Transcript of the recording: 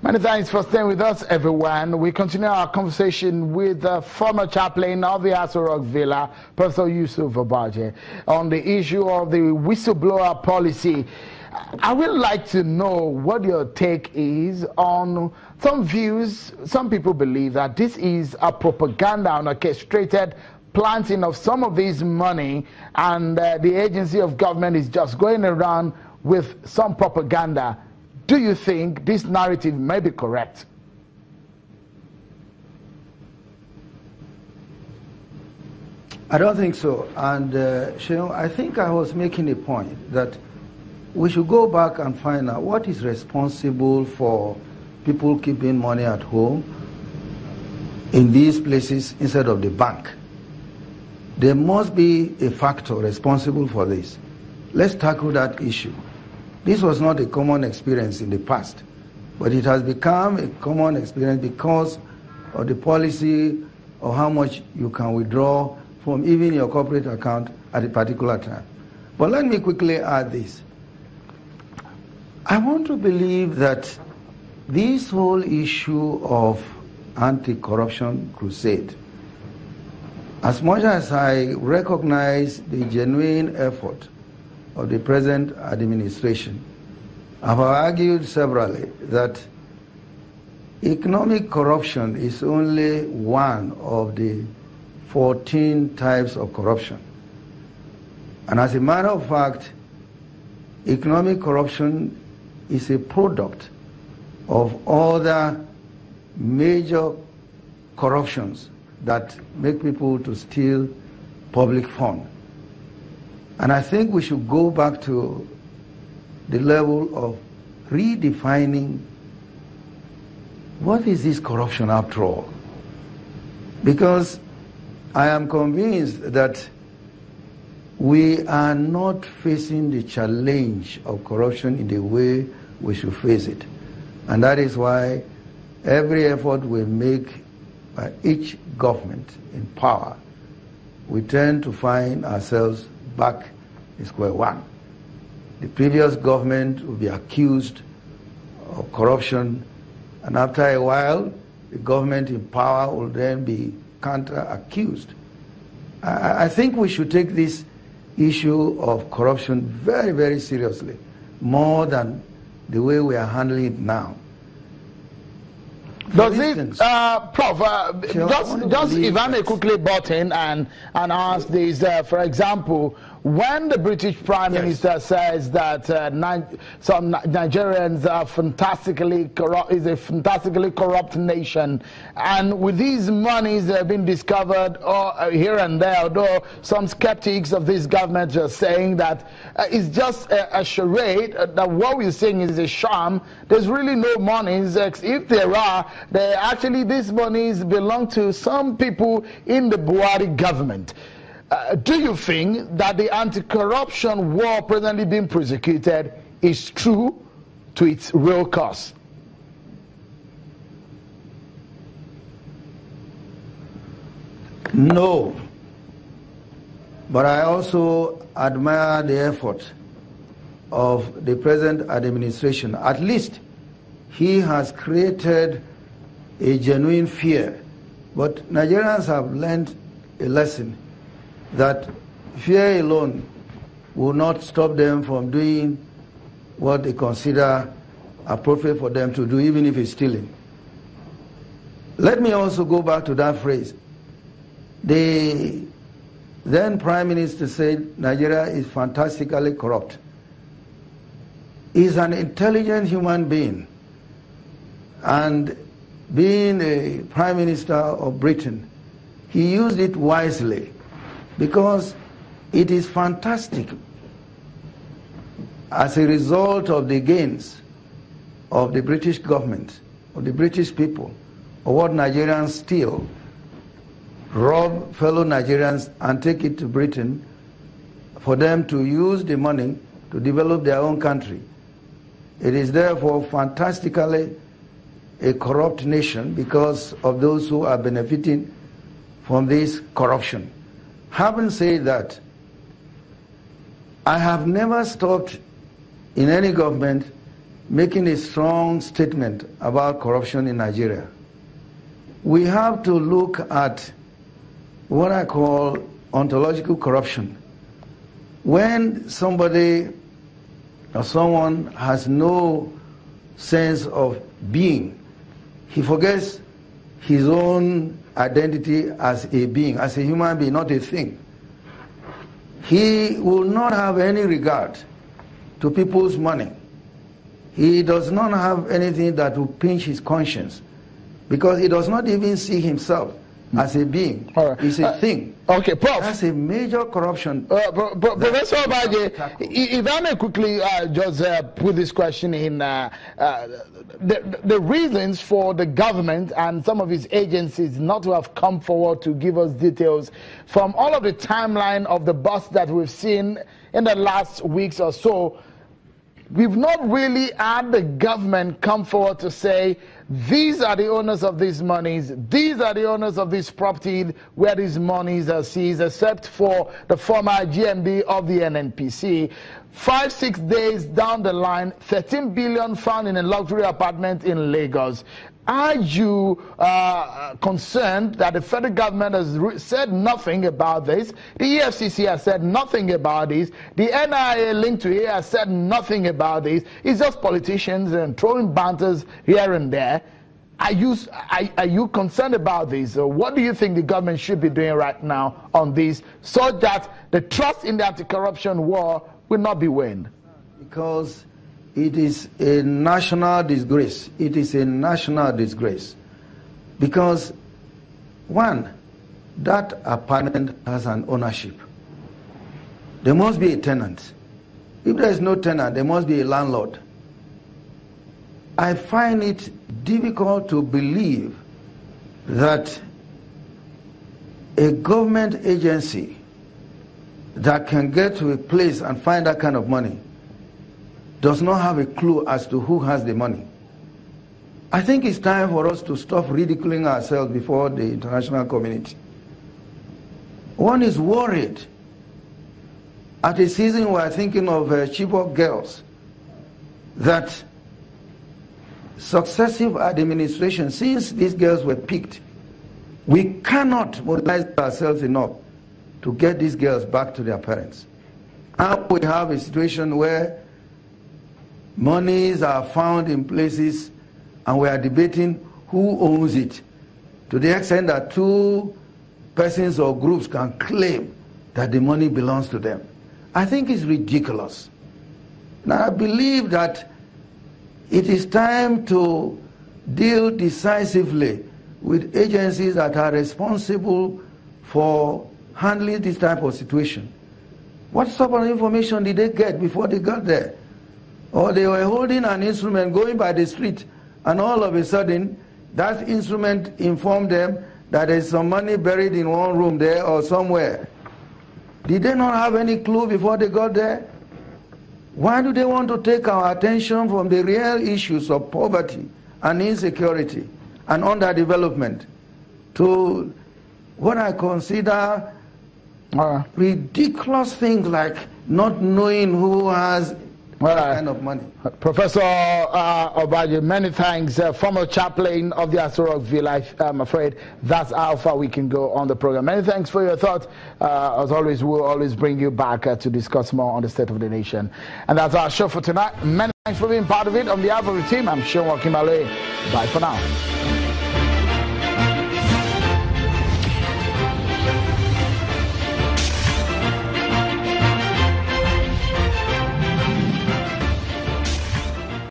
Many thanks for staying with us, everyone. We continue our conversation with the former chaplain of the Aso Rock Villa, Professor Yusuf Obaje, on the issue of the whistleblower policy. I would like to know what your take is on some views. Some people believe that this is a propaganda and orchestrated planting of some of this money, and the agency of government is just going around with some propaganda. Do you think this narrative may be correct? I don't think so. And, I think I was making a point that we should go back and find out what is responsible for people keeping money at home in these places instead of the bank. There must be a factor responsible for this. Let's tackle that issue. This was not a common experience in the past, but it has become a common experience because of the policy of how much you can withdraw from even your corporate account at a particular time. But let me quickly add this. I want to believe that this whole issue of anti-corruption crusade, as much as I recognize the genuine effort of the present administration, I have argued severally that economic corruption is only one of the 14 types of corruption. And as a matter of fact, economic corruption is a product of other major corruptions that make people to steal public funds. And I think we should go back to the level of redefining what is this corruption after all. Because I am convinced that we are not facing the challenge of corruption in the way we should face it. And that is why every effort we make by each government in power, we tend to find ourselves back in square one. The previous government will be accused of corruption, and after a while, the government in power will then be counter-accused. I think we should take this issue of corruption very, very seriously, more than the way we are handling it now. Does it, Prof, just if I may quickly butt in and ask this, for example, when the British Prime Minister says that some Nigerians are fantastically corrupt, is a fantastically corrupt nation, and with these monies that have been discovered here and there, although some skeptics of this government are saying that it's just a charade, that what we're saying is a sham, there's really no monies. If there are, actually these monies belong to some people in the Buhari government. Do you think that the anti-corruption war presently being prosecuted is true to its real cause? No. But I also admire the effort of the present administration. At least he has created a genuine fear. But Nigerians have learned a lesson that fear alone will not stop them from doing what they consider appropriate for them to do, even if it's stealing. Let me also go back to that phrase. The then Prime Minister said Nigeria is fantastically corrupt. He's an intelligent human being, and being a Prime Minister of Britain, he used it wisely, because it is fantastic as a result of the gains of the British government, of the British people, of what Nigerians steal, rob fellow Nigerians and take it to Britain for them to use the money to develop their own country. It is therefore fantastically a corrupt nation because of those who are benefiting from this corruption. Having said that, I have never stopped in any government making a strong statement about corruption in Nigeria. We have to look at what I call ontological corruption. When somebody or someone has no sense of being, he forgets his own identity as a being, as a human being, not a thing. He will not have any regard to people's money. He does not have anything that will pinch his conscience, because he does not even see himself as a being. Right. It's a thing. Okay, Prof. That's a major corruption. Professor Obaje, if I may quickly just put this question in, the reasons for the government and some of its agencies not to have come forward to give us details from all of the timeline of the bust that we've seen in the last weeks or so, we've not really had the government come forward to say, these are the owners of these monies, these are the owners of this property where these monies are seized, except for the former GMD of the NNPC. 5-6 days down the line, 13 billion found in a luxury apartment in Lagos. Are you concerned that the federal government has said nothing about this? The EFCC has said nothing about this. The NIA linked to it has said nothing about this. It's just politicians and throwing banters here and there. Are you concerned about this? What do you think the government should be doing right now on this, so that the trust in the anti-corruption war will not be waned? Because it is a national disgrace. It is a national disgrace. Because, one, that apartment has an ownership. There must be a tenant. If there is no tenant, there must be a landlord. I find it difficult to believe that a government agency that can get to a place and find that kind of money does not have a clue as to who has the money. I think it's time for us to stop ridiculing ourselves before the international community. One is worried. At a season we're thinking of Chibok girls, that successive administrations, since these girls were picked, we cannot mobilize ourselves enough to get these girls back to their parents. Now we have a situation where monies are found in places and we are debating who owns it, to the extent that two persons or groups can claim that the money belongs to them. I think it's ridiculous. Now I believe that it is time to deal decisively with agencies that are responsible for handling this type of situation. What sort of information did they get before they got there? Or they were holding an instrument going by the street, and all of a sudden that instrument informed them that there's some money buried in one room there or somewhere. Did they not have any clue before they got there? Why do they want to take our attention from the real issues of poverty and insecurity and underdevelopment to what I consider ridiculous things like not knowing who has that kind of money? Professor Obaje, many thanks. Former chaplain of the Aso Rock, I'm afraid that's how far we can go on the program. Many thanks for your thoughts. As always, we'll always bring you back to discuss more on the state of the nation. And that's our show for tonight. Many thanks for being part of it. On behalf of the team, I'm Sean Wakimale. Bye for now.